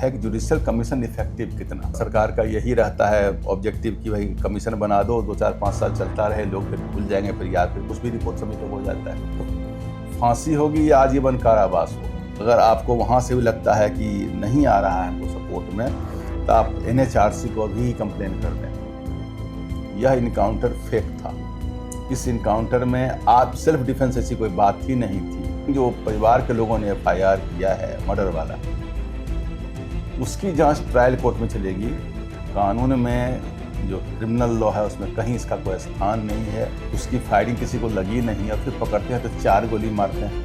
है कि judicial commission effective कितना। सरकार का यही रहता है ऑब्जेक्टिव कि भाई कमीशन बना दो, 2-4-5 साल चलता रहे, लोग फिर भूल जाएंगे, फिर याद फिर कुछ भी रिपोर्ट सबमिट हो जाता है। तो फांसी होगी या आजीवन कारावास हो। अगर आपको वहाँ से भी लगता है कि नहीं आ रहा है हमको सपोर्ट में, तो आप NHRC को भी कंप्लेन कर दें। यह इनकाउंटर फेक था। इस इनकाउंटर में आप सेल्फ डिफेंस ऐसी कोई बात ही नहीं थी। जो परिवार के लोगों ने FIR किया है मर्डर वाला, उसकी जांच ट्रायल कोर्ट में चलेगी। कानून में जो क्रिमिनल लॉ है उसमें कहीं इसका कोई स्थान नहीं है। उसकी फायरिंग किसी को लगी नहीं है, फिर पकड़ते हैं तो 4 गोली मारते हैं,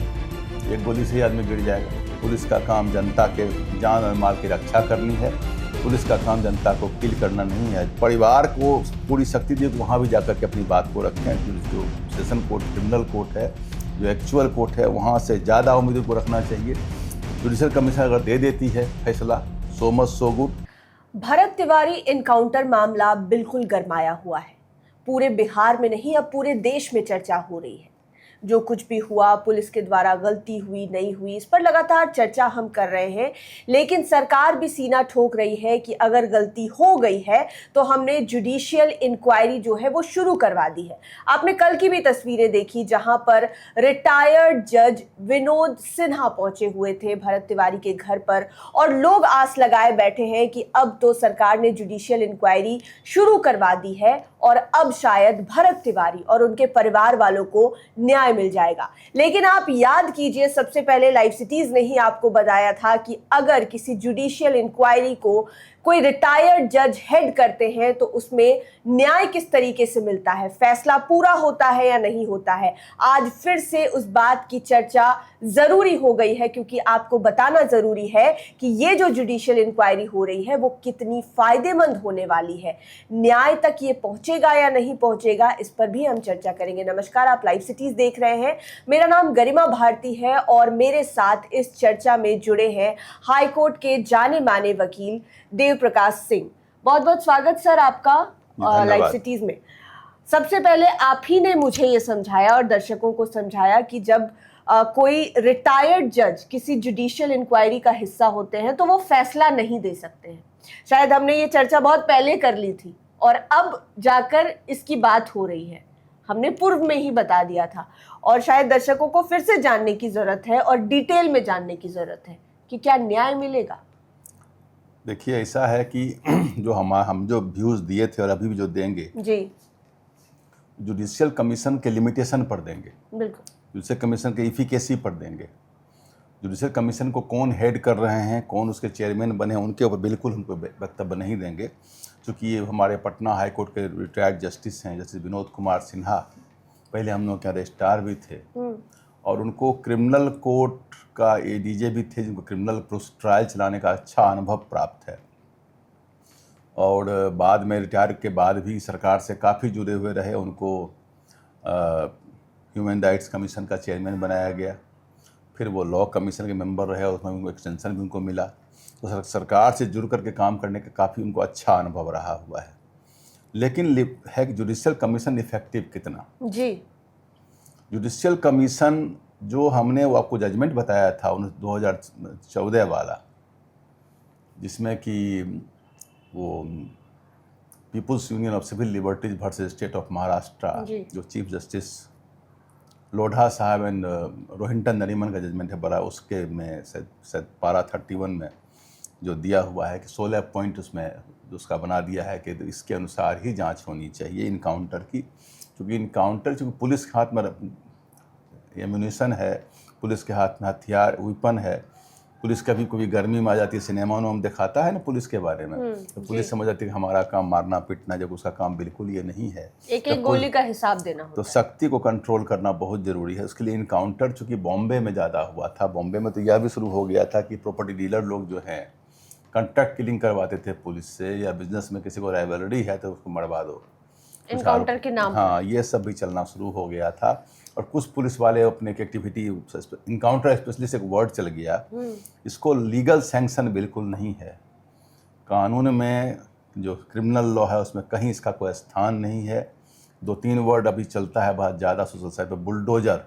1 गोली से ही आदमी गिर जाएगा। पुलिस का काम जनता के जान और माल की रक्षा करनी है। पुलिस का काम जनता को किल करना नहीं है। परिवार को पूरी शक्ति दी, वहाँ भी जाकर के अपनी बात को रखें। जो सेशन कोर्ट क्रिमिनल कोर्ट है, जो एक्चुअल कोर्ट है, वहाँ से ज़्यादा उम्मीदों को रखना चाहिए। जुडिशियल कमीशन अगर दे देती है फैसला, so much so good. Bharat Tiwari encounter मामला बिल्कुल गरमाया हुआ है। पूरे बिहार में नहीं, अब पूरे देश में चर्चा हो रही है। जो कुछ भी हुआ, पुलिस के द्वारा गलती हुई नहीं हुई, इस पर लगातार चर्चा हम कर रहे हैं। लेकिन सरकार भी सीना ठोक रही है कि अगर गलती हो गई है तो हमने जुडिशियल इंक्वायरी जो है वो शुरू करवा दी है। आपने कल की भी तस्वीरें देखी जहां पर रिटायर्ड जज विनोद सिन्हा पहुंचे हुए थे भरत तिवारी के घर पर, और लोग आस लगाए बैठे हैं कि अब तो सरकार ने जुडिशियल इंक्वायरी शुरू करवा दी है और अब शायद भरत तिवारी और उनके परिवार वालों को न्याय मिल जाएगा। लेकिन आप याद कीजिए, सबसे पहले लाइव सिटीज ने ही आपको बताया था कि अगर किसी जुडिशियल इंक्वायरी को कोई रिटायर्ड जज हेड करते हैं तो उसमें न्याय किस तरीके से मिलता है, फैसला पूरा होता है या नहीं होता है। आज फिर से उस बात की चर्चा जरूरी हो गई है, क्योंकि आपको बताना जरूरी है कि ये जो जुडिशियल इंक्वायरी हो रही है वो कितनी फायदेमंद होने वाली है। न्याय तक ये पहुंचेगा या नहीं पहुंचेगा, इस पर भी हम चर्चा करेंगे। नमस्कार, आप लाइव सिटीज देख रहे हैं। मेरा नाम गरिमा भारती है और मेरे साथ इस चर्चा में जुड़े हैं हाईकोर्ट के जाने माने वकील देव प्रकाश सिंह। बहुत बहुत स्वागत सर आपका लाइव सिटीज में। सबसे पहले आप ही ने मुझे ये समझाया और दर्शकों को समझाया कि जब कोई रिटायर्ड जज किसी जुडिशियल इंक्वायरी का हिस्सा होते हैं तो वो फैसला नहीं दे सकते हैं। शायद हमने ये चर्चा बहुत पहले कर ली थी और अब जाकर इसकी बात हो रही है। हमने पूर्व में ही बता दिया था और शायद दर्शकों को फिर से जानने की जरूरत है और डिटेल में जानने की जरूरत है कि क्या न्याय मिलेगा। देखिए, ऐसा है कि जो हम जो व्यूज़ दिए थे और अभी भी जो देंगे जी, जुडिशियल कमीशन के लिमिटेशन पर देंगे, बिल्कुल। जुडिशियल कमीशन के इफिकेसी पर देंगे। जुडिशियल कमीशन को कौन हेड कर रहे हैं, कौन उसके चेयरमैन बने हैं, उनके ऊपर बिल्कुल हमको वक्तव्य नहीं देंगे। क्योंकि ये हमारे पटना हाई कोर्ट के रिटायर्ड जस्टिस हैं, जस्टिस विनोद कुमार सिन्हा, पहले हम लोग के रजिस्ट्रार भी थे और उनको क्रिमिनल कोर्ट का ADJ भी थे, जिनको क्रिमिनल ट्रायल चलाने का अच्छा अनुभव प्राप्त है। और बाद में रिटायर के बाद भी सरकार से काफ़ी जुड़े हुए रहे। उनको ह्यूमन राइट्स कमीशन का चेयरमैन बनाया गया, फिर वो लॉ कमीशन के मेंबर रहे और उसमें उनको एक्सटेंशन भी उनको मिला। तो सरकार से जुड़ करके काम करने का काफ़ी उनको अच्छा अनुभव रहा हुआ है। लेकिन है कि जुडिशियल कमीशन इफेक्टिव कितना। जी, जुडिशियल कमीशन जो हमने वो आपको जजमेंट बताया था 2014 वाला, जिसमें कि वो People's Union of Civil Liberties versus State of Maharashtra, जो चीफ जस्टिस लोढ़ा साहब एंड रोहिंटन नरीमन का जजमेंट है बड़ा, उसके में शायद पारा 31 में जो दिया हुआ है कि 16 पॉइंट उसमें उसका बना दिया है कि इसके अनुसार ही जांच होनी चाहिए इनकाउंटर की। क्योंकि इनकाउंटर चूँकि पुलिस के हाथ में एम्यूनिशन है, पुलिस के हाथ में हथियार वेपन है, पुलिस कभी कभी गर्मी में आ जाती है, सिनेमा में हम दिखाता है ना पुलिस के बारे में, तो पुलिस समझ जाती है कि हमारा काम मारना पीटना, जब उसका काम बिल्कुल ये नहीं है। एक एक गोली का हिसाब देना होता तो शक्ति को कंट्रोल करना बहुत ज़रूरी है। उसके लिए इनकाउंटर चूँकि बॉम्बे में ज़्यादा हुआ था, बॉम्बे में तो यह भी शुरू हो गया था कि प्रॉपर्टी डीलर लोग जो हैं कॉन्ट्रैक्ट किलिंग करवाते थे पुलिस से, या बिजनेस में किसी को राइवलरी है तो उसको मरवा दो इनकाउंटर के नाम। हाँ, ये सब भी चलना शुरू हो गया था। और कुछ पुलिस वाले अपने की एक्टिविटी, इनकाउंटर स्पेशलिस्ट एक वर्ड चल गया, इसको लीगल सैंक्शन बिल्कुल नहीं है। कानून में जो क्रिमिनल लॉ है उसमें कहीं इसका कोई स्थान नहीं है। 2-3 वर्ड अभी चलता है बहुत ज़्यादा सोशल साइट पर, बुलडोजर,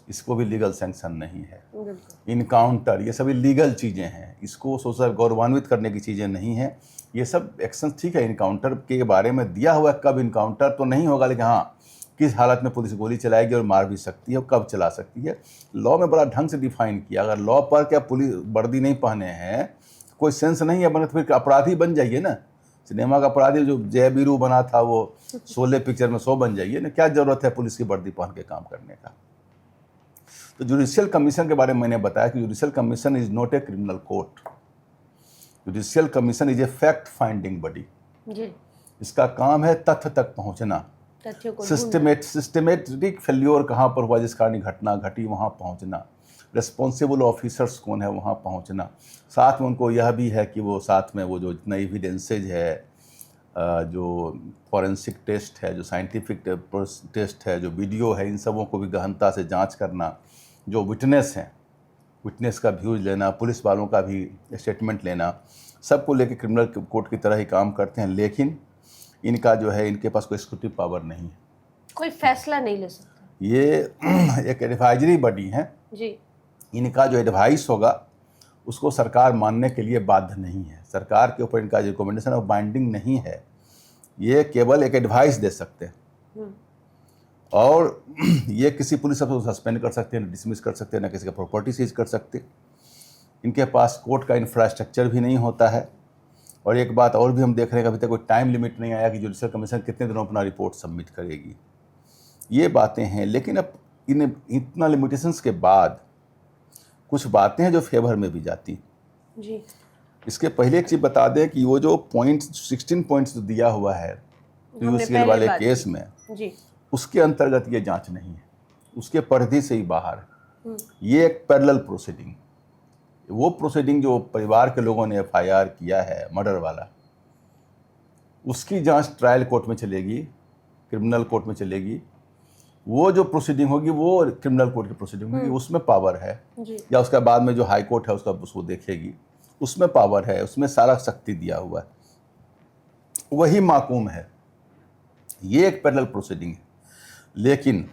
इसको भी लीगल सैंक्शन नहीं है। बिल्कुल। इनकाउंटर, ये सभी लीगल चीज़ें हैं, इसको सोचा गौरवान्वित करने की चीज़ें नहीं हैं। ये सब एक्शन ठीक है, इनकाउंटर के बारे में दिया हुआ है, कब इनकाउंटर तो नहीं होगा, लेकिन हाँ किस हालत में पुलिस गोली चलाएगी और मार भी सकती है और कब चला सकती है, लॉ में बड़ा ढंग से डिफाइन किया। अगर लॉ पर क्या पुलिस वर्दी नहीं पहने हैं, कोई सेंस नहीं है, बने तो फिर अपराधी बन जाइए ना। सिनेमा का अपराधी जो जय बीरू बना था वो 16 पिक्चर में 100 बन जाइए ना, क्या जरूरत है पुलिस की वर्दी पहन के काम करने का। तो जुडिशियल कमीशन के बारे में मैंने बताया कि judicial commission is not a criminal court, judicial commission is a fact finding body. जी। इसका काम है तथ्य तक पहुंचना, तथ्यों को सिस्टमेटिक फेल्योर कहाँ पर हुआ, जिस कारण घटना घटी वहाँ पहुँचना, रिस्पॉन्सिबल ऑफिसर्स कौन है वहाँ पहुँचना। साथ में उनको यह भी है कि वो साथ में वो जो जितना एविडेंसेज है, जो फॉरेंसिक टेस्ट है, जो साइंटिफिक टेस्ट है, जो वीडियो है, इन सबों को भी गहनता से जांच करना, जो विटनेस हैं, विटनेस का व्यूज लेना, पुलिस वालों का भी स्टेटमेंट लेना, सबको लेके क्रिमिनल कोर्ट की तरह ही काम करते हैं। लेकिन इनका जो है, इनके पास कोई एक्सिक्यूटिव पावर नहीं है, कोई फैसला नहीं ले सकता। ये एक एडवाइजरी बॉडी है जी। इनका जो एडवाइस होगा उसको सरकार मानने के लिए बाध्य नहीं है। सरकार के ऊपर इनका जो रिकमेंडेशन है वो बाइंडिंग नहीं है, ये केवल एक एडवाइस दे सकते हैं। और ये किसी पुलिस अफसर को सस्पेंड कर सकते हैं, ना डिसमिस कर सकते हैं, ना किसी का प्रॉपर्टी सीज कर सकते। इनके पास कोर्ट का इंफ्रास्ट्रक्चर भी नहीं होता है। और एक बात और भी हम देख रहे हैं कि अभी तक कोई टाइम लिमिट नहीं आया कि जुडिशियल कमीशन कितने दिनों अपना रिपोर्ट सबमिट करेगी, ये बातें हैं। लेकिन अब इन इतना लिमिटेशंस के बाद कुछ बातें हैं जो फेवर में भी जाती हैं। जी। इसके पहले एक चीज़ बता दें कि वो जो 16 पॉइंट्स जो दिया हुआ है यूसीएल वाले केस में, जी। उसके अंतर्गत ये जांच नहीं है, उसके परिधि से ही बाहर है। ये एक पैरेलल प्रोसीडिंग, वो प्रोसीडिंग जो परिवार के लोगों ने एफआईआर किया है मर्डर वाला, उसकी जांच ट्रायल कोर्ट में चलेगी, क्रिमिनल कोर्ट में चलेगी। वो जो प्रोसीडिंग होगी वो क्रिमिनल कोर्ट की प्रोसीडिंग होगी, उसमें पावर है। या उसके बाद में जो हाई कोर्ट है उसको देखेगी, उसमें पावर है, उसमें सारा शक्ति दिया हुआ है, वही माकूम है। ये एक पैरेलल प्रोसीडिंग है। लेकिन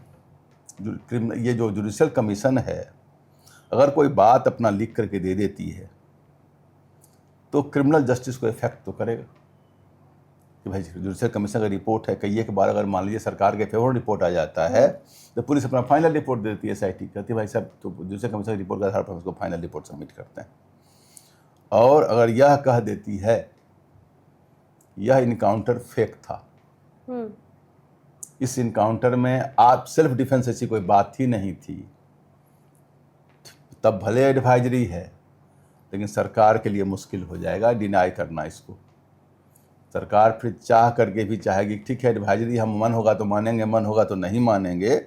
ये जो जुडिशियल कमीशन है, अगर कोई बात अपना लिख करके दे देती है तो क्रिमिनल जस्टिस को इफेक्ट तो करेगा कि भाई जुडिशियल कमीशन का रिपोर्ट है, कई एक बार अगर मान लीजिए सरकार के फेवर रिपोर्ट आ जाता है तो पुलिस अपना फाइनल रिपोर्ट दे देती है, एसआईटी कहती है भाई साहब तो जुडिशियल कमीशन की रिपोर्ट के आधार पर उसको फाइनल रिपोर्ट सबमिट करते हैं। और अगर यह कह देती है यह इनकाउंटर फेक था, इस इनकाउंटर में आप सेल्फ डिफेंस ऐसी कोई बात ही नहीं थी, तब भले एडवाइजरी है लेकिन सरकार के लिए मुश्किल हो जाएगा डिनाई करना इसको। सरकार फिर चाह करके भी चाहेगी ठीक है एडवाइजरी, हम मन होगा तो मानेंगे, मन होगा तो नहीं मानेंगे।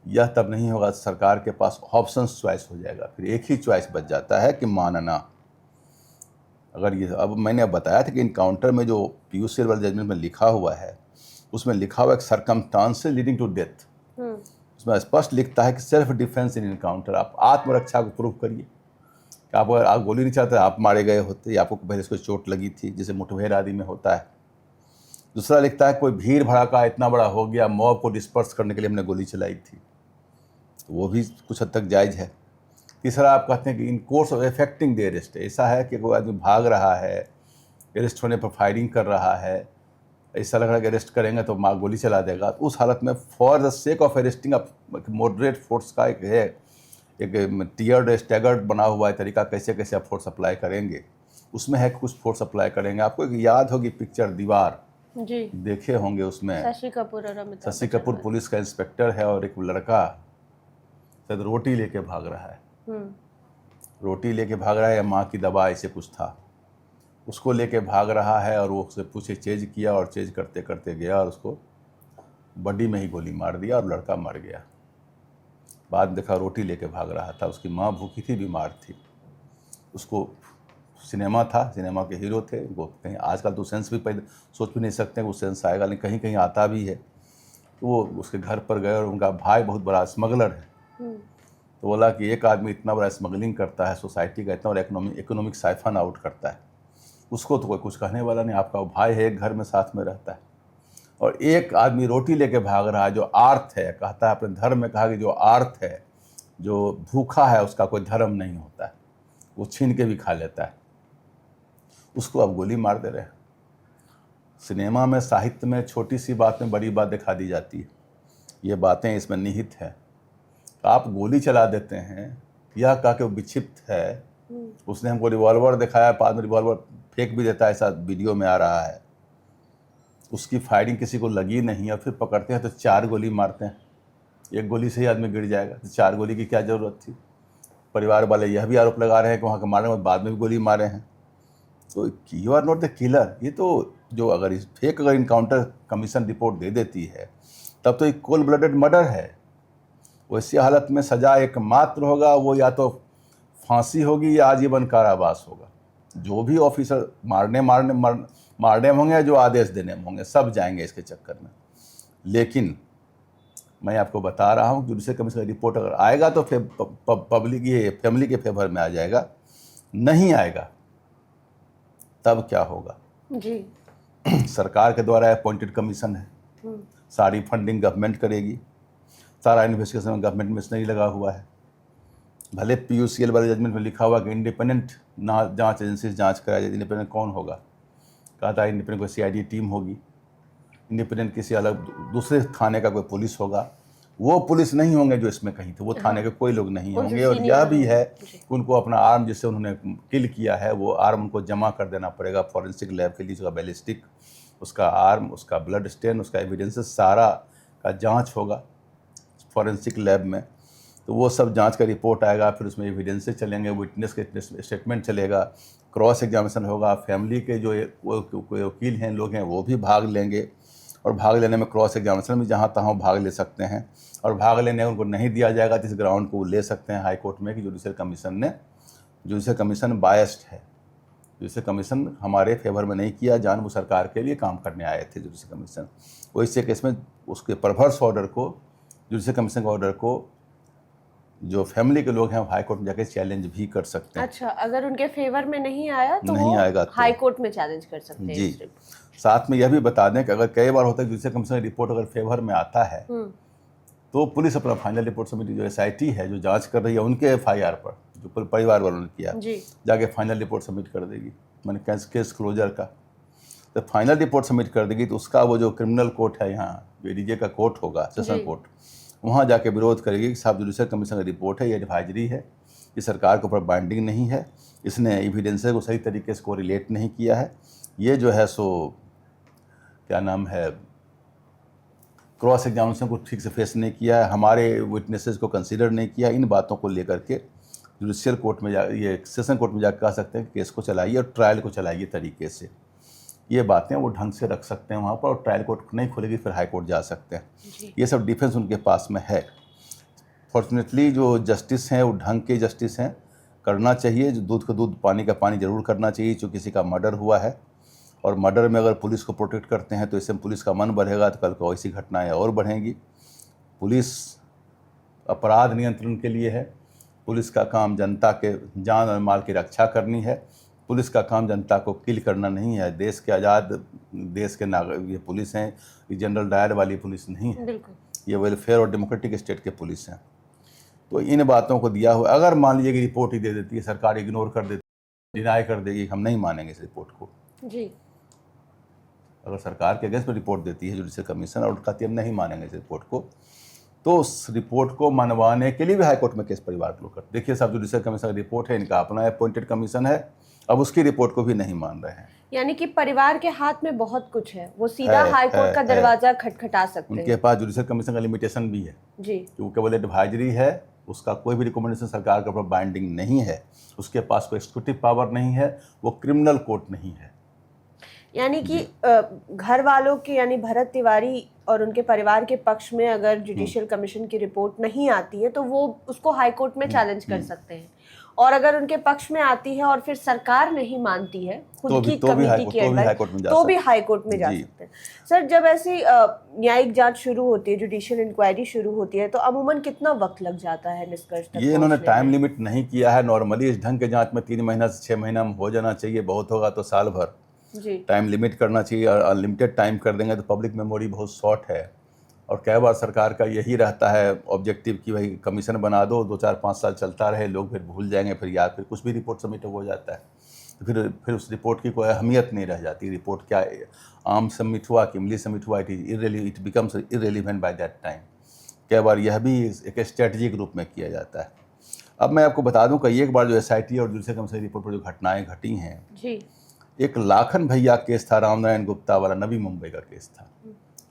यह तब नहीं होगा, सरकार के पास ऑप्शंस चॉइस हो जाएगा, फिर एक ही चॉइस बच जाता है कि मानना। अगर ये अब मैंने बताया था कि इनकाउंटर में जो पीयूसी वाले जजमेंट में लिखा हुआ है, उसमें लिखा हुआ है सर्कमस्टांसेस लीडिंग टू डेथ, उसमें स्पष्ट लिखता है कि सेल्फ डिफेंस इन इनकाउंटर, आप आत्मरक्षा को प्रूव करिए कि आप अगर आप गोली नहीं चाहते आप मारे गए होते या आपको पहले से कोई चोट लगी थी, जैसे मुठभेड़ आदि में होता है। दूसरा लिखता है कोई भीड़ भड़ाका इतना बड़ा हो गया, मॉब को डिस्पर्स करने के लिए हमने गोली चलाई थी, तो वो भी कुछ हद तक जायज़ है। तीसरा आप कहते हैं कि in course of effecting the arrest, ऐसा है कि कोई आदमी भाग रहा है, अरेस्ट होने पर फायरिंग कर रहा है, ऐसा लग रहा है कि अरेस्ट करेंगे तो माँ गोली चला देगा, तो उस हालत में for the sake of arresting moderate force का एक है, एक टीयर्ड स्टैगर्ड बना हुआ है तरीका, कैसे कैसे आप फोर्स अप्लाई करेंगे, उसमें है कि कुछ फोर्स अप्लाई करेंगे। आपको एक याद होगी पिक्चर दीवार, जी देखे होंगे, उसमें शशि कपूर पुलिस का इंस्पेक्टर है और एक लड़का शायद रोटी लेके भाग रहा है, रोटी लेके भाग रहा है या माँ की दवा ऐसे कुछ था, उसको लेके भाग रहा है और वो उससे पूछे चेज किया और चेज करते करते गया और उसको बॉडी में ही गोली मार दिया और लड़का मर गया। बाद में देखा रोटी लेके भाग रहा था, उसकी माँ भूखी थी, बीमार थी, उसको सिनेमा था, सिनेमा के हीरो थे, वो कहीं आजकल तो सेंस भी पैदा सोच भी नहीं सकते वो सेंस आएगा, लेकिन कहीं कहीं आता भी है। तो वो उसके घर पर गए और उनका भाई बहुत बड़ा स्मगलर है, तो बोला कि एक आदमी इतना बड़ा स्मगलिंग करता है, सोसाइटी का इतना बड़ा इकोनॉमिक साइफन आउट करता है, उसको तो कोई कुछ कहने वाला नहीं, आपका भाई है, एक घर में साथ में रहता है। और एक आदमी रोटी लेके भाग रहा है जो आर्त है, कहता है अपने धर्म में कहा कि जो आर्त है, जो भूखा है, उसका कोई धर्म नहीं होता है, वो छीन के भी खा लेता है, उसको अब गोली मार दे रहे हैं। सिनेमा में, साहित्य में छोटी सी बात में बड़ी बात दिखा दी जाती है, ये बातें इसमें निहित है। आप गोली चला देते हैं, यह कहा कि वो विक्षिप्त है, उसने हमको रिवॉल्वर दिखाया, बाद में रिवॉल्वर फेंक भी देता है, ऐसा वीडियो में आ रहा है, उसकी फायरिंग किसी को लगी नहीं, और फिर पकड़ते हैं तो 4 गोली मारते हैं, एक गोली से ही आदमी गिर जाएगा, तो 4 गोली की क्या ज़रूरत थी। परिवार वाले यह भी आरोप लगा रहे हैं कि वहाँ के मारने में बाद में भी गोली मारे हैं, तो you are not the killer. ये तो जो अगर अगर इनकाउंटर कमीशन रिपोर्ट दे देती है, तब तो एक कोल्ड ब्लडेड मर्डर है। वैसी हालत में सजा एकमात्र होगा, वो या तो फांसी होगी या आजीवन कारावास होगा। जो भी ऑफिसर मारने होंगे, जो आदेश देने होंगे, सब जाएंगे इसके चक्कर में। लेकिन मैं आपको बता रहा हूँ, जुडिशल कमीशन का रिपोर्ट अगर आएगा तो पब्लिक ये फैमिली के फेवर में आ जाएगा, नहीं आएगा तब क्या होगा। जी सरकार के द्वारा अपॉइंटेड कमीशन है, सारी फंडिंग गवर्नमेंट करेगी, सारा इन्वेस्टिगेशन गवर्नमेंट में नहीं लगा हुआ है। भले PUCL वाले जजमेंट में लिखा हुआ कि इंडिपेंडेंट जांच एजेंसी से जांच कराई जाए, इंडिपेंडेंट कौन होगा, कहा था इंडिपेंडेंट कोई CID टीम होगी, इंडिपेंडेंट किसी अलग दूसरे थाने का कोई पुलिस होगा। वो पुलिस नहीं होंगे जो इसमें कहीं थे, वो थाने के कोई लोग नहीं होंगे। और यह भी है कि उनको अपना आर्म जिससे उन्होंने किल किया है, वो आर्म उनको जमा कर देना पड़ेगा फॉरेंसिक लैब के लिए, उसका बैलिस्टिक, उसका आर्म, उसका ब्लड स्टेन, उसका एविडेंसेस सारा का जांच होगा फॉरेंसिक लैब में। तो वो सब जांच का रिपोर्ट आएगा, फिर उसमें एविडेंसेस चलेंगे, विटनेस के स्टेटमेंट चलेगा, क्रॉस एग्जामिनेशन होगा, फैमिली के जो वकील हैं, लोग हैं, वो भी भाग लेंगे, और भाग लेने में क्रॉस एग्जामिनेशन में जहाँ तहाँ भाग ले सकते हैं। और भाग लेने उनको नहीं दिया जाएगा तो इस ग्राउंड को ले सकते हैं हाई कोर्ट में कि जुडिशल कमीशन बायस्ड है, जुडिशल कमीशन हमारे फेवर में नहीं किया, जानबूझ सरकार के लिए काम करने आए थे जुडिशल कमीशन। वैसे केस में उसके परवर्स ऑर्डर को, जुडिशल कमीशन के ऑर्डर को जो फैमिली के लोग हैं हाई कोर्ट में जाकर चैलेंज भी कर सकते हैं। अच्छा, अगर उनके फेवर में नहीं आया तो नहीं आएगा तो हाई कोर्ट में चैलेंज कर सकते हैं। जी, साथ में यह भी बता दें कि अगर कई बार होता है जुडिशल कमीशन की रिपोर्ट अगर फेवर में आता है तो पुलिस अपना फाइनल रिपोर्ट सबमिट, जो SIT है जो जांच कर रही है उनके FIR पर, जो परिवार वालों ने किया, जाके फाइनल रिपोर्ट सबमिट कर देगी, मैंने केस क्लोजर का। तो फाइनल रिपोर्ट सबमिट कर देगी तो उसका वो जो क्रिमिनल कोर्ट है, यहाँ ADJ का कोर्ट होगा, सेशन कोर्ट, वहाँ जाके विरोध करेगी कि साहब जुडिशल कमीशन की रिपोर्ट है, ये एडवाइजरी है, ये सरकार के ऊपर बाइंडिंग नहीं है, इसने एविडेंसेस को सही तरीके से कोरिलेट नहीं किया है, ये जो है सो क्या नाम है, क्रॉस एग्जामिनेशन को ठीक से फेस नहीं किया है, हमारे विटनेसेस को कंसीडर नहीं किया। इन बातों को लेकर के जुडिशियल कोर्ट में ये सेशन कोर्ट में जाकर कह सकते हैं कि केस को चलाइए और ट्रायल को चलाइए तरीके से। ये बातें वो ढंग से रख सकते हैं वहाँ पर, और ट्रायल कोर्ट नहीं खुलेगी फिर हाई कोर्ट जा सकते हैं। ये सब डिफेंस उनके पास में है। फॉर्चुनेटली जो जस्टिस हैं वो ढंग के जस्टिस हैं, करना चाहिए, जो दूध का दूध पानी का पानी ज़रूर करना चाहिए। जो किसी का मर्डर हुआ है और मर्डर में अगर पुलिस को प्रोटेक्ट करते हैं तो इससे पुलिस का मन बढ़ेगा, तो कल को ऐसी घटनाएं और बढ़ेंगी। पुलिस अपराध नियंत्रण के लिए है, पुलिस का काम जनता के जान और माल की रक्षा करनी है, पुलिस का काम जनता को किल करना नहीं है। देश के आज़ाद देश के नागरिक ये पुलिस हैं, ये जनरल डायर वाली पुलिस नहीं है, ये वेलफेयर और डेमोक्रेटिक स्टेट के पुलिस हैं। तो इन बातों को दिया हुआ, अगर मान लीजिए कि रिपोर्ट ही दे देती है, सरकार इग्नोर कर देती है, डिनाई कर देगी, हम नहीं मानेंगे इस रिपोर्ट को जी। अगर सरकार के अगेंस्ट में रिपोर्ट देती है जुडिशल कमीशन और कहती है हम नहीं मानेंगे इस रिपोर्ट को, तो उस रिपोर्ट को मनवाने के लिए भी हाई कोर्ट में केस परिवार के लोग करते। देखिए साहब, जुडिशल कमीशन की रिपोर्ट है, इनका अपना अपॉइंटेड कमीशन है, अब उसकी रिपोर्ट को भी नहीं मान रहे हैं। यानी कि परिवार के हाथ में बहुत कुछ है, वो सीधा हाई कोर्ट का दरवाजा खटखटा सकते हैं। उनके पास जुडिशल कमीशन का लिमिटेशन भी है जी, क्योंकि केवल एडवाइजरी है, उसका कोई भी रिकमेंडेशन सरकार के ऊपर बाइंडिंग नहीं है, उसके पास कोई एक्जीक्यूटिव पावर नहीं है, वो क्रिमिनल कोर्ट नहीं है। यानी कि घर वालों के, यानी भरत तिवारी और उनके परिवार के पक्ष में अगर जुडिशियल कमीशन की रिपोर्ट नहीं आती है तो वो उसको हाई कोर्ट में चैलेंज कर सकते हैं, और अगर उनके पक्ष में आती है और फिर सरकार नहीं मानती है खुद की कमेटी की एडवाइस, तो भी हाई कोर्ट में जा सकते हैं। सर, जब ऐसी न्यायिक जांच शुरू होती है, जुडिशियल इंक्वायरी शुरू होती है, तो अमूमन कितना वक्त लग जाता है निष्कर्ष तक? ये इन्होंने टाइम लिमिट नहीं किया है। नॉर्मली इस ढंग के जांच में 3 महीना से 6 महीना में हो जाना चाहिए, बहुत होगा तो साल भर। जी। टाइम लिमिट करना चाहिए, और अनलिमिटेड टाइम कर देंगे तो पब्लिक मेमोरी बहुत शॉर्ट है। और कई बार सरकार का यही रहता है ऑब्जेक्टिव कि भाई कमीशन बना दो, 2-4-5 साल चलता रहे, लोग फिर भूल जाएंगे, फिर याद, फिर कुछ भी रिपोर्ट सबमिट हो जाता है, तो फिर उस रिपोर्ट की कोई अहमियत नहीं रह जाती। रिपोर्ट क्या आम सबमिट हुआ कि इमली सबमिट हुआ, it becomes irrelevant by that time. कई बार यह भी एक स्ट्रेटजिक रूप में किया जाता है। अब मैं आपको बता दूं कि एक बार जो SIT और जुडिशल कमीशन रिपोर्ट पर जो घटनाएं घटी हैं, जी। एक लाखन भैया केस था, रामनारायण गुप्ता वाला, नवी मुंबई का केस था,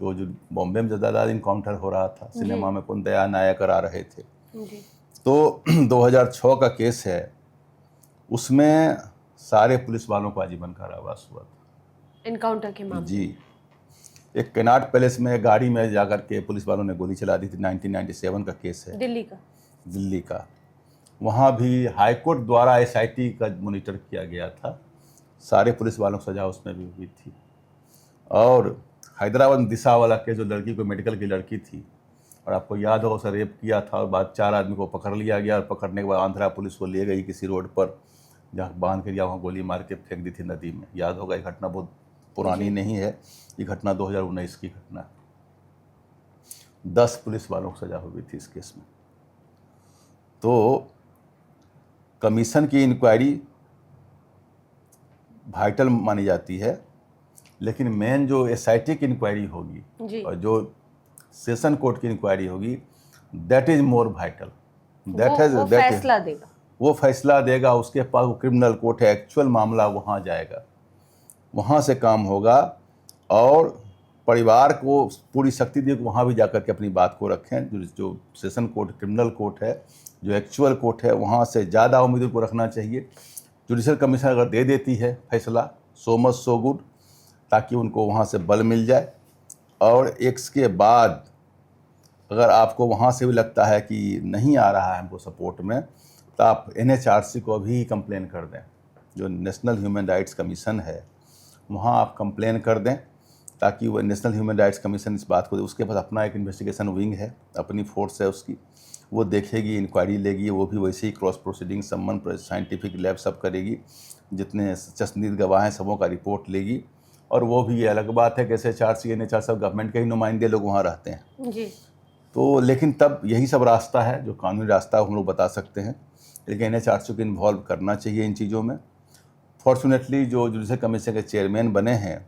जो बॉम्बे में ज़्यादा इनकाउंटर हो रहा था, सिनेमा में कौन दया नायक आ रहे थे। जी। तो 2006 का केस है, उसमें सारे पुलिस वालों को आजीवन कारावास हुआ था इनकाउंटर के मामले। जी। एक कैनाट पैलेस में गाड़ी में जाकर के पुलिस वालों ने गोली चला दी थी, 1997 का केस है, दिल्ली का। वहाँ भी हाईकोर्ट द्वारा SIT का मॉनिटर किया गया था, सारे पुलिस वालों को सजा उसमें भी हुई थी। और हैदराबाद में दिशा वाला केस, जो लड़की को मेडिकल की लड़की थी, और आपको याद होगा उसे रेप किया था, और बाद 4 आदमी को पकड़ लिया गया, और पकड़ने के बाद आंध्रा पुलिस को ले गई किसी रोड पर, जहाँ बांध के वहाँ गोली मार के फेंक दी थी नदी में। याद होगा, ये घटना बहुत पुरानी नहीं है, ये घटना 2019 की घटना। 10 पुलिस वालों को सजा हुई थी इस केस में। तो कमीशन की इंक्वायरी वाइटल मानी जाती है, लेकिन मेन जो SIT की इंक्वायरी होगी और जो सेशन कोर्ट की इंक्वायरी होगी, दैट इज मोर वाइटल। वो फैसला देगा, वो फैसला देगा। उसके पास वो क्रिमिनल कोर्ट है, एक्चुअल मामला वहाँ जाएगा, वहाँ से काम होगा। और परिवार को पूरी शक्ति दी कि वहाँ भी जाकर के अपनी बात को रखें। जो सेशन कोर्ट क्रिमिनल कोर्ट है, जो एक्चुअल कोर्ट है, वहाँ से ज़्यादा उम्मीदों को रखना चाहिए। जुडिशल कमीशन अगर दे देती है फैसला, सो मच सो गुड, ताकि उनको वहाँ से बल मिल जाए। और इसके बाद अगर आपको वहाँ से भी लगता है कि नहीं आ रहा है हमको सपोर्ट में, तो आप NHRC को भी कंप्लेन कर दें, जो नेशनल ह्यूमन राइट्स कमीशन है, वहाँ आप कंप्लेन कर दें, ताकि वो नेशनल ह्यूमन राइट्स कमीशन इस बात को, उसके पास अपना एक इन्वेस्टिगेशन विंग है, अपनी फोर्स है उसकी, वो देखेगी, इंक्वायरी लेगी, वो भी वैसे ही क्रॉस प्रोसीडिंग, सम्मन, साइंटिफिक लैब सब करेगी, जितने चश्मदीद गवाह हैं सबों का रिपोर्ट लेगी। और वो भी ये अलग बात है कि SHRC NHRC सब गवर्नमेंट के ही नुमाइंदे लोग वहाँ रहते हैं जी। तो लेकिन तब यही सब रास्ता है जो कानूनी रास्ता हम लोग बता सकते हैं, लेकिन NHRC को इन्वॉल्व करना चाहिए इन चीज़ों में। फॉर्चुनेटली जो जुडिशल कमीशन के चेयरमैन बने हैं,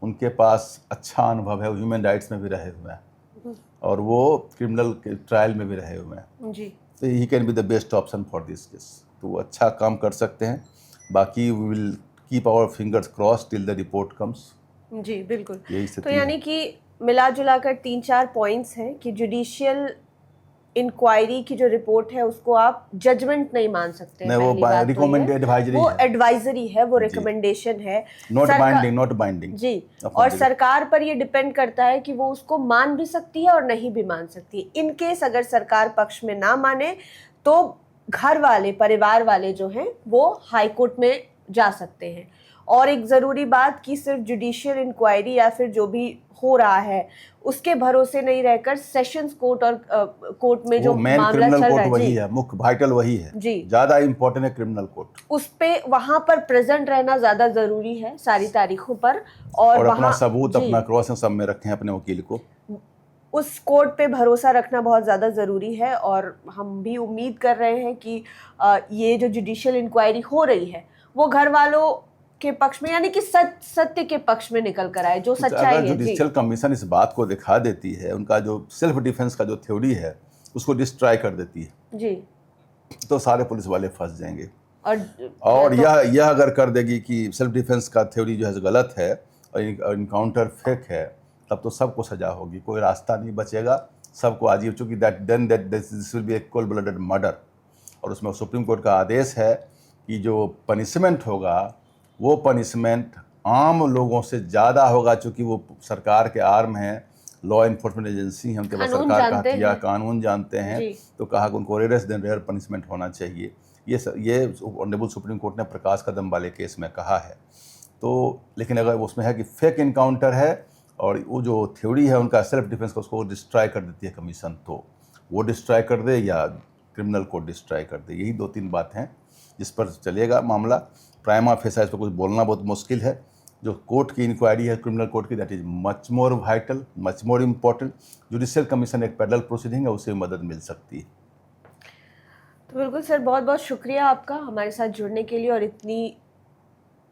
उनके पास अच्छा अनुभव है, वो ह्यूमन राइट्स में भी रहे हुए हैं और वो क्रिमिनल ट्रायल में भी रहे हुए हैं जी। तो he can be the best option for this case. तो वो अच्छा काम कर सकते हैं। बाकी we will keep our fingers cross till the report comes. जी बिल्कुल। यही तो स्थिति है। यानी कि मिला जुला कर 3-4 पॉइंट्स हैं कि जुडिशियल इंक्वायरी की जो रिपोर्ट है उसको आप जजमेंट नहीं मान सकते। नहीं, वो रिकमेंड एडवाइजरी वो है, एडवाइजरी है, वो रिकमेंडेशन है, नॉट बाइंडिंग, नॉट बाइंडिंग जी। और सरकार पर ये डिपेंड करता है कि वो उसको मान भी सकती है और नहीं भी मान सकती है। इन केस अगर सरकार पक्ष में ना माने तो घर वाले, परिवार वाले जो हैं वो हाई कोर्ट में जा सकते हैं। और एक ज़रूरी बात कि सिर्फ जुडिशियल इंक्वायरी या फिर जो भी हो रहा है उसके भरोसे नहीं रहकर सेशंस कोर्ट और कोर्ट में जो मामला चल रहा है, वही है, मुख्य वाइटल वही है जी, ज़्यादा इम्पोर्टेंट है क्रिमिनल कोर्ट, उस पे वहाँ पर प्रेजेंट रहना ज़्यादा ज़रूरी है सारी तारीखों पर। और अपना सबूत, अपना क्रॉस सब में रखें अपने वकील को, उस कोर्ट पे भरोसा रखना बहुत ज़्यादा ज़रूरी है। और हम भी उम्मीद कर रहे हैं कि ये जो जुडिशियल इंक्वायरी हो रही है वो घर वालों के पक्ष में, यानी कि सत्य के पक्ष में निकल कर आए, जो सच्चाई है। जुडिशियल कमीशन इस बात को दिखा देती है, उनका जो सेल्फ डिफेंस का जो थ्योरी है उसको डिस्ट्रॉय कर देती है जी, तो सारे पुलिस वाले फंस जाएंगे। और यह अगर कर देगी कि सेल्फ डिफेंस का थ्योरी जो है गलत है और इनकाउंटर फेक है, तब तो सबको सजा होगी, कोई रास्ता नहीं बचेगा, सबको आजीव, चूँकि this will be A cold blooded murder. और उसमें सुप्रीम कोर्ट का आदेश है कि जो पनिशमेंट होगा वो पनिशमेंट आम लोगों से ज़्यादा होगा, चूँकि वो सरकार के आर्म हैं, लॉ इन्फोर्समेंट एजेंसी हैं, उनके पास सरकार का हथियार, कानून जानते हैं, तो कहा कि उनको रेयरेस्ट देन रेयर पनिशमेंट होना चाहिए। ये ऑनरेबल सुप्रीम कोर्ट ने प्रकाश कदम वाले केस में कहा है। तो लेकिन अगर उसमें है कि फेक इनकाउंटर है और वो जो थ्योरी है उनका सेल्फ डिफेंस का, उसको डिस्ट्रॉय कर देती है कमीशन, तो वो डिस्ट्रॉय कर दे या क्रिमिनल को डिस्ट्रॉय कर दे, यही 2-3 बात हैं जिस पर चलेगा मामला। प्राइमा फेसा इस पर कुछ बोलना बहुत मुश्किल है। जो कोर्ट की इंक्वायरी है क्रिमिनल कोर्ट की, that is much more vital, much more important. Judicial commission एक पैरेलल प्रोसीडिंग है, उससे मदद मिल सकती है। तो बिल्कुल सर, बहुत बहुत शुक्रिया आपका हमारे साथ जुड़ने के लिए और इतनी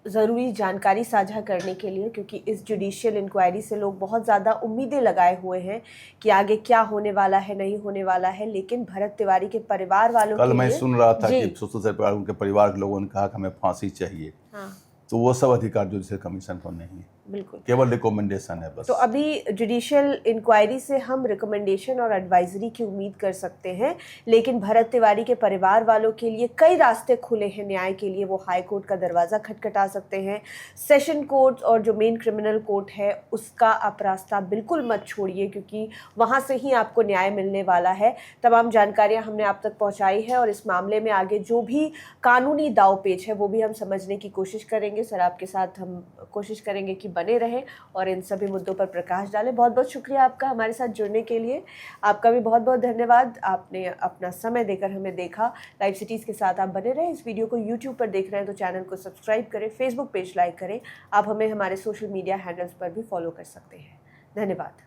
ज़रूरी जानकारी साझा करने के लिए, क्योंकि इस जुडिशियल इंक्वायरी से लोग बहुत ज़्यादा उम्मीदें लगाए हुए हैं कि आगे क्या होने वाला है, नहीं होने वाला है। लेकिन भरत तिवारी के परिवार वालों कल के मैं लिए सुन रहा था जी कि सुशील परिवार, उनके परिवार के लोगों ने कहा कि हमें फांसी चाहिए, हाँ तो वो सब अधिकार जुडिशियल कमीशन को नहीं है, बिल्कुल। केवल रिकमेंडेशन है बस। तो अभी जुडिशियल इंक्वायरी से हम रिकमेंडेशन और एडवाइजरी की उम्मीद कर सकते हैं, लेकिन भरत तिवारी के परिवार वालों के लिए कई रास्ते खुले हैं न्याय के लिए। वो हाई कोर्ट का दरवाज़ा खटखटा सकते हैं, सेशन कोर्ट और जो मेन क्रिमिनल कोर्ट है उसका आप रास्ता बिल्कुल मत छोड़िए, क्योंकि वहाँ से ही आपको न्याय मिलने वाला है। तमाम जानकारियाँ हमने आप तक पहुँचाई है और इस मामले में आगे जो भी कानूनी दांव-पेच है वो भी हम समझने की कोशिश करेंगे। सर आपके साथ हम कोशिश करेंगे कि बने रहें और इन सभी मुद्दों पर प्रकाश डालें। बहुत बहुत शुक्रिया आपका हमारे साथ जुड़ने के लिए। आपका भी बहुत बहुत धन्यवाद, आपने अपना समय देकर हमें देखा। लाइव सिटीज़ के साथ आप बने रहें। इस वीडियो को यूट्यूब पर देख रहे हैं तो चैनल को सब्सक्राइब करें, फेसबुक पेज लाइक करें। आप हमें हमारे सोशल मीडिया हैंडल्स पर भी फॉलो कर सकते हैं। धन्यवाद।